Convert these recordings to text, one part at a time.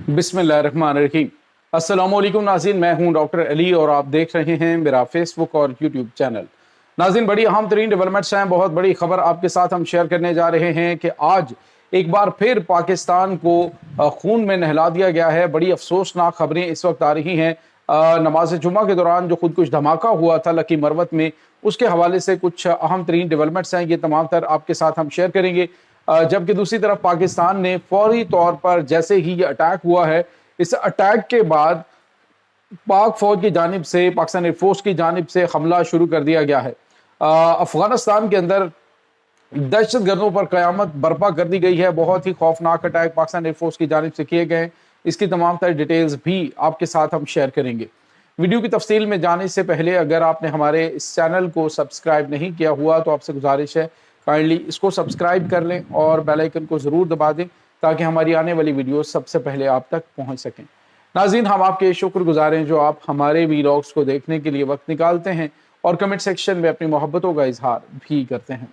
बिस्मिल्लाहिर्रहमानिर्रहीम। अस्सलामुअलैकुम नाज़रीन, मैं हूं डॉक्टर अली और आप देख रहे हैं मेरा फेसबुक और यूट्यूब चैनल। नाज़रीन, बड़ी अहम तरीन डेवलपमेंट्स हैं, बहुत बड़ी खबर आपके साथ हम शेयर करने जा रहे हैं कि आज एक बार फिर पाकिस्तान को खून में नहला दिया गया है। बड़ी अफसोसनाक खबरें इस वक्त आ रही हैं। नमाज जुमा के दौरान जो खुदकुश धमाका हुआ था लकी मरवत में, उसके हवाले से कुछ अहम तरीन डेवलपमेंट्स हैं, ये तमाम तर आपके साथ हम शेयर करेंगे। जबकि दूसरी तरफ पाकिस्तान ने फौरी तौर पर जैसे ही ये अटैक हुआ है, इस अटैक के बाद पाक फौज की जानिब से, पाकिस्तान एयरफोर्स की जानिब से हमला शुरू कर दिया गया है। अफगानिस्तान के अंदर दहशत गर्दों पर क़यामत बर्पा कर दी गई है। बहुत ही खौफनाक अटैक पाकिस्तान एयरफोर्स की जानिब से किए गए हैं। इसकी तमाम तरह डिटेल्स भी आपके साथ हम शेयर करेंगे। वीडियो की तफसील में जाने से पहले अगर आपने हमारे इस चैनल को सब्सक्राइब नहीं किया हुआ तो आपसे गुजारिश है काइंडली इसको सब्सक्राइब कर लें और बेल आइकन को ज़रूर दबा दें ताकि हमारी आने वाली वीडियो सबसे पहले आप तक पहुंच सकें। नाज़रीन, हम आपके शुक्रगुजार हैं जो आप हमारे वीलॉग्स को देखने के लिए वक्त निकालते हैं और कमेंट सेक्शन में अपनी मोहब्बतों का इजहार भी करते हैं।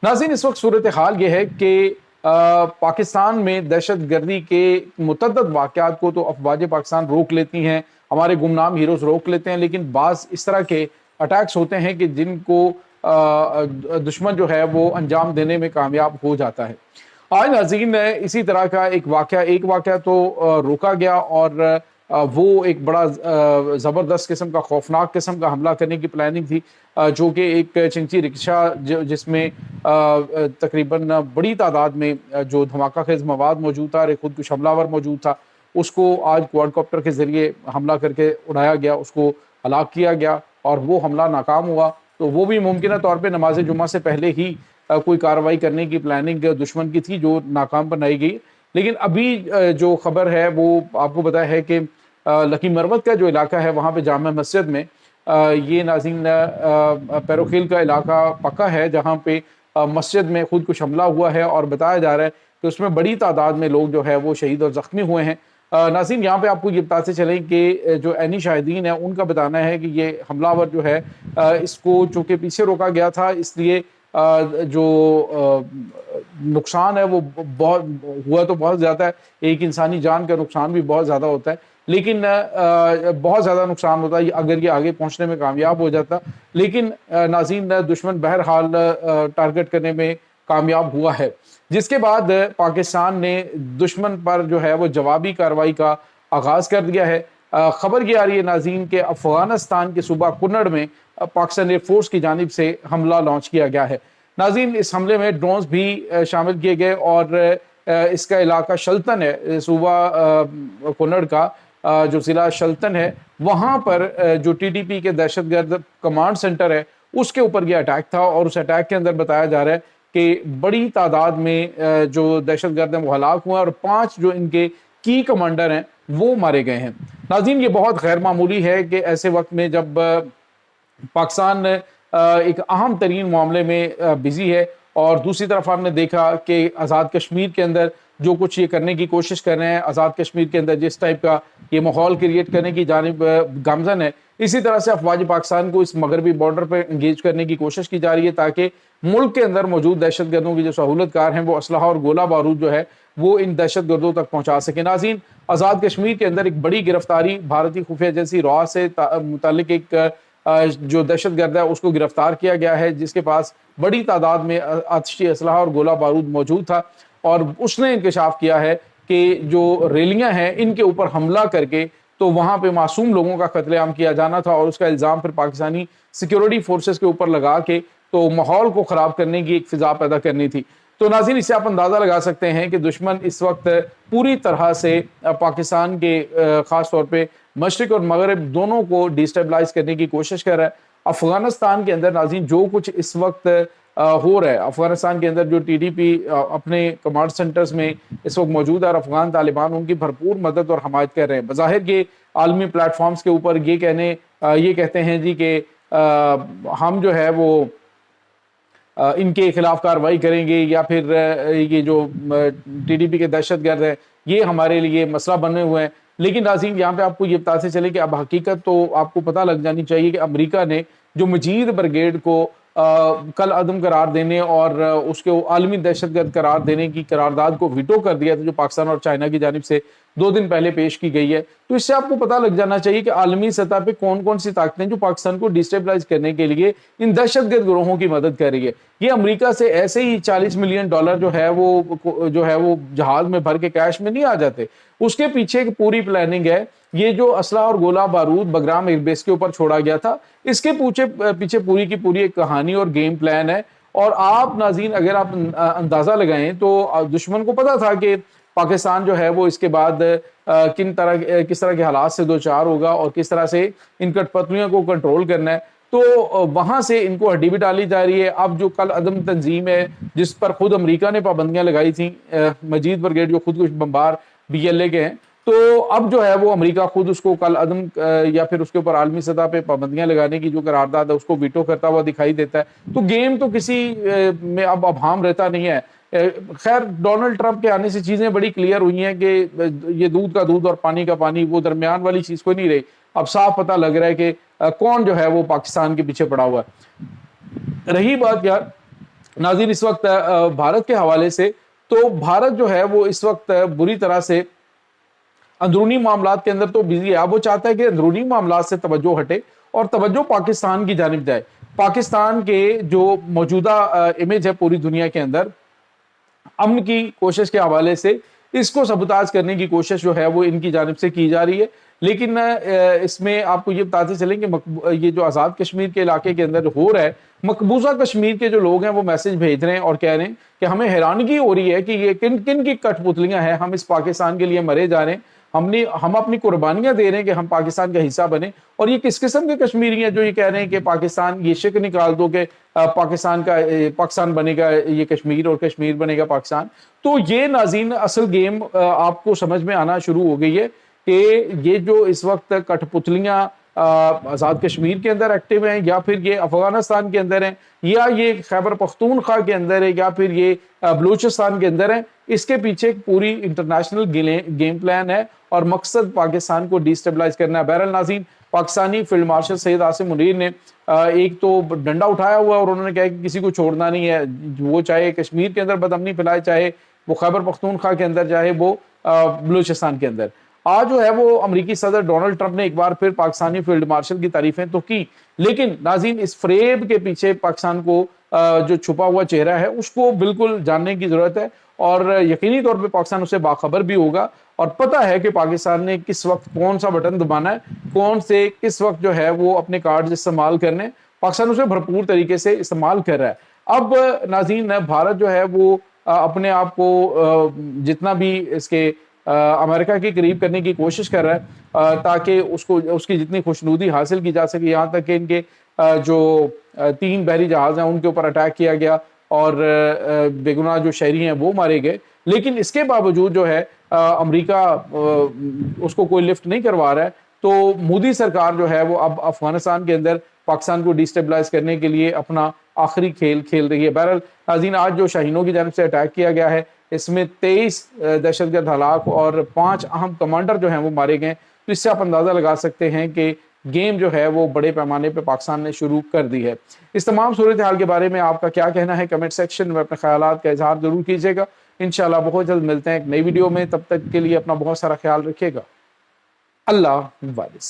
नाज़रीन, इस वक्त सूरत हाल ये है कि पाकिस्तान में दहशत गर्दी के मुतअद्दिद वाक़यात को तो अफवाज पाकिस्तान रोक लेती हैं, हमारे गुमनाम हीरोज़ रोक लेते हैं, लेकिन बाज़ इस तरह के अटैक्स होते हैं कि जिनको दुश्मन जो है वो अंजाम देने में कामयाब हो जाता है। आज नाज़रीन इसी तरह का एक वाक़या तो रोका गया और वो एक बड़ा ज़बरदस्त किस्म का खौफनाक किस्म का हमला करने की प्लानिंग थी, जो कि एक चिंची रिक्शा जिसमें तकरीबन बड़ी तादाद में जो धमाका खेज़ मवाद मौजूद था, खुद कुछ हमलावर मौजूद था, उसको आज क्वाडकॉप्टर के ज़रिए हमला करके उड़ाया गया, उसको हलाक किया गया और वो हमला नाकाम हुआ। तो वो भी मुमकिन तौर पे नमाज जुमा से पहले ही कोई कार्रवाई करने की प्लानिंग दुश्मन की थी जो नाकाम बनाई गई। लेकिन अभी जो खबर है वो आपको पता है कि लकी मरवत का जो इलाका है वहाँ पे जामा मस्जिद में ये नाज़रीन पैरोखेल का इलाका पक्का है जहाँ पे मस्जिद में खुद कुछ हमला हुआ है और बताया जा रहा है कि उसमें बड़ी तादाद में लोग जो है वो शहीद और ज़ख्मी हुए हैं। नाज़रीन, यहाँ पे आपको ये बताते चलें कि जो ऐनी शाहिदीन है उनका बताना है कि ये हमलावर जो है इसको चूँकि पीछे रोका गया था इसलिए जो नुकसान है वो बहुत हुआ तो बहुत ज़्यादा है। एक इंसानी जान का नुकसान भी बहुत ज़्यादा होता है, लेकिन बहुत ज़्यादा नुकसान होता है अगर ये आगे पहुँचने में कामयाब हो जाता। लेकिन नाज़रीन दुश्मन बहरहाल टारगेट करने में कामयाब हुआ है, जिसके बाद पाकिस्तान ने दुश्मन पर जो है वो जवाबी कार्रवाई का आगाज़ कर दिया है। खबर ये आ रही है नाज़रीन के अफगानिस्तान के सूबा कुन्नड़ में पाकिस्तान एयरफोर्स की जानिब से हमला लॉन्च किया गया है। नाज़रीन, इस हमले में ड्रोन्स भी शामिल किए गए और इसका इलाका शल्तन है, सूबा कुन्नड़ का जो ज़िला शल्तन है वहाँ पर जो TTP के दहशतगर्द कमांड सेंटर है उसके ऊपर यह अटैक था और उस अटैक के अंदर बताया जा रहा है कि बड़ी तादाद में जो दहशतगर्द हैं वो हलाक हुए और 5 जो इनके की कमांडर हैं वो मारे गए हैं। नाज़रीन, ये बहुत गैर मामूली है कि ऐसे वक्त में जब पाकिस्तान एक अहम तरीन मामले में बिजी है और दूसरी तरफ हमने देखा कि आज़ाद कश्मीर के अंदर जो कुछ ये करने की कोशिश कर रहे हैं, आज़ाद कश्मीर के अंदर जिस टाइप का ये माहौल क्रिएट करने की जानिब गामजन है, इसी तरह से अफवाज पाकिस्तान को इस मगरबी बॉर्डर पर इंगेज करने की कोशिश की जा रही है ताकि मुल्क के अंदर मौजूद दहशतगर्दों की जो सहूलतकार हैं वो असलहा और गोला बारूद जो है वो इन दहशतगर्दों तक पहुँचा सके। नाज़रीन, आज़ाद कश्मीर के अंदर एक बड़ी गिरफ्तारी भारतीय खुफिया एजेंसी रॉ से मुतालिक एक जो दहशतगर्द है उसको गिरफ्तार किया गया है जिसके पास बड़ी तादाद में आतिशी असलहा और गोला बारूद मौजूद था और उसने इंकशाफ किया है कि जो रैलियां हैं इनके ऊपर हमला करके तो वहाँ पे मासूम लोगों का कत्लेआम किया जाना था और उसका इल्ज़ाम फिर पाकिस्तानी सिक्योरिटी फोर्सेस के ऊपर लगा के तो माहौल को ख़राब करने की एक फ़िज़ा पैदा करनी थी। तो नाज़रीन, इससे आप अंदाज़ा लगा सकते हैं कि दुश्मन इस वक्त पूरी तरह से पाकिस्तान के ख़ास तौर पे मशरिक़ और मगरब दोनों को डिस्टेबलाइज करने की कोशिश कर रहा है। अफ़गानिस्तान के अंदर नाज़रीन जो कुछ इस वक्त हो रहा है, अफ़गानिस्तान के अंदर जो TTP अपने कमांड सेंटर्स में इस वक्त मौजूद है और अफ़गान तालिबान उनकी भरपूर मदद और हमायत कर रहे हैं। बज़ाहिर ये आलमी प्लेटफॉर्म्स के ऊपर ये कहते हैं जी कि हम जो है वो इनके खिलाफ कार्रवाई करेंगे या फिर ये जो TTP के दहशतगर्द हैं ये हमारे लिए मसला बने हुए हैं। लेकिन नाज़रीन, यहाँ पे आपको ये बताते चले कि अब हकीकत तो आपको पता लग जानी चाहिए कि अमेरिका ने जो मजीद ब्रिगेड को कल अदम करार देने और उसके आलमी दहशतगर्द करार देने की करारदाद को वीटो कर दिया था जो पाकिस्तान और चाइना की जानिब से 2 दिन पहले पेश की गई है। तो इससे आपको पता लग जाना चाहिए कि आलमी सतह पे कौन कौन सी ताकतें जो पाकिस्तान को डिस्टेबलाइज करने के लिए इन दहशतगर्द ग्रोहों की मदद कर रही है। ये अमेरिका से ऐसे ही $40 मिलियन जो है वो जहाज में भर के कैश में नहीं आ जाते, उसके पीछे एक पूरी प्लानिंग है। ये जो असला और गोला बारूद बगराम एयरबेस के ऊपर छोड़ा गया था, इसके पीछे पूरी की पूरी एक कहानी और गेम प्लान है। और आप नाज़रीन अगर आप अंदाजा लगाएं तो दुश्मन को पता था कि पाकिस्तान जो है वो इसके बाद किस तरह के हालात से दो चार होगा और किस तरह से इन कठपुतलियों को कंट्रोल करना है। तो वहां से इनको हड्डी भी डाली जा रही है। अब जो कल अदम तंजीम है जिस पर खुद अमेरिका ने पाबंदियां लगाई थी, मजीद ब्रिगेड जो खुद कुछ बम्बार BLA के हैं, तो अब जो है वो अमेरिका खुद उसको कल अदम या फिर उसके ऊपर आलमी सतह पे पाबंदियां लगाने की जो करारदाद है उसको वीटो करता हुआ दिखाई देता है। तो गेम तो किसी में अब अभाम रहता नहीं है। खैर डोनाल्ड ट्रंप के आने से चीजें बड़ी क्लियर हुई हैं कि ये दूध का दूध और पानी का पानी, वो दरमियान वाली चीज कोई नहीं रही। अब साफ पता लग रहा है कि कौन जो है वो पाकिस्तान के पीछे पड़ा हुआ है। रही बात यार नाज़रीन इस वक्त भारत के हवाले से, तो भारत जो है वो इस वक्त बुरी तरह से अंदरूनी मामलात के अंदर तो बिजी है। अब वो चाहता है कि अंदरूनी मामलात से तवज्जो हटे और तवज्जो पाकिस्तान की जानिब जाए। पाकिस्तान के जो मौजूदा इमेज है पूरी दुनिया के अंदर अमन की कोशिश के हवाले से, इसको सबूताज करने की कोशिश जो है वो इनकी जानिब से की जा रही है। लेकिन इसमें आपको ये बताते चलें कि ये जो आज़ाद कश्मीर के इलाके के अंदर हो रहा है, मकबूजा कश्मीर के जो लोग हैं वो मैसेज भेज रहे हैं और कह रहे हैं कि हमें हैरानगी हो रही है कि ये किन किन की कठपुतलियां हैं, हम इस पाकिस्तान के लिए मरे जा रहे हैं, हम अपनी कुर्बानियां दे रहे हैं कि हम पाकिस्तान का हिस्सा बने। और ये किस किस्म के कश्मीरी हैं जो ये कह रहे हैं कि पाकिस्तान, ये शिक निकाल दो कि पाकिस्तान बनेगा ये कश्मीर और कश्मीर बनेगा पाकिस्तान। तो ये नाज़रीन असल गेम आपको समझ में आना शुरू हो गई है कि ये जो इस वक्त कठपुतलियां आज़ाद कश्मीर के अंदर एक्टिव हैं, या फिर ये अफगानिस्तान के अंदर हैं, या ये खैबर पख्तूनख्वा के अंदर है, या फिर ये बलूचिस्तान के अंदर है, इसके पीछे एक पूरी इंटरनेशनल गेम प्लान है और मकसद पाकिस्तान को डिस्टेबलाइज करना है। बहरहाल नाज़रीन पाकिस्तानी फील्ड मार्शल सैयद आसिम मुनीर ने एक तो डंडा उठाया हुआ और उन्होंने कहा कि किसी को छोड़ना नहीं है, वो चाहे कश्मीर के अंदर बदअमनी फैलाए, चाहे वो खैबर पख्तूनख्वा के अंदर, चाहे वो बलूचिस्तान के अंदर। आज जो है वो अमेरिकी सदर डोनाल्ड ट्रंप ने एक बार फिर पाकिस्तानी फील्ड मार्शल की तारीफें तो की, लेकिन नाज़रीन इस फ्रेब के पीछे पाकिस्तान को जो छुपा हुआ चेहरा है उसको बिल्कुल जानने की जरूरत है। और यकीनी तौर पे पाकिस्तान उससे बाखबर भी होगा और पता है कि पाकिस्तान ने किस वक्त कौन सा बटन दबाना है, कौन से किस वक्त जो है वो अपने कार्ड इस्तेमाल करने, पाकिस्तान उसे भरपूर तरीके से इस्तेमाल कर रहा है। अब नाज़रीन भारत जो है वो अपने आप को जितना भी इसके अमेरिका के करीब करने की कोशिश कर रहा है ताकि उसकी जितनी खुशनुदी हासिल की जा सके। यहाँ तक कि इनके जो 3 बहरी जहाज हैं उनके ऊपर अटैक किया गया और बेगुनाह जो शहरी हैं वो मारे गए, लेकिन इसके बावजूद जो है अमेरिका उसको कोई लिफ्ट नहीं करवा रहा है। तो मोदी सरकार जो है वो अब अफगानिस्तान के अंदर पाकिस्तान को डिस्टेबलाइज करने के लिए अपना आखिरी खेल खेल रही है। बहरहाल नाज़रीन आज जो शाहीनों की जानिब से अटैक किया गया है इसमें 23 दहशतगर्द हलाक और 5 अहम कमांडर जो हैं वो मारे गए। तो इससे आप अंदाज़ा लगा सकते हैं कि गेम जो है वो बड़े पैमाने पे पाकिस्तान ने शुरू कर दी है। इस तमाम सूरत हाल के बारे में आपका क्या कहना है, कमेंट सेक्शन में अपने ख्यालात का इजहार जरूर कीजिएगा। इंशाल्लाह बहुत जल्द मिलते हैं एक नई वीडियो में, तब तक के लिए अपना बहुत सारा ख्याल रखिएगा। अल्लाह हाफ़िज़।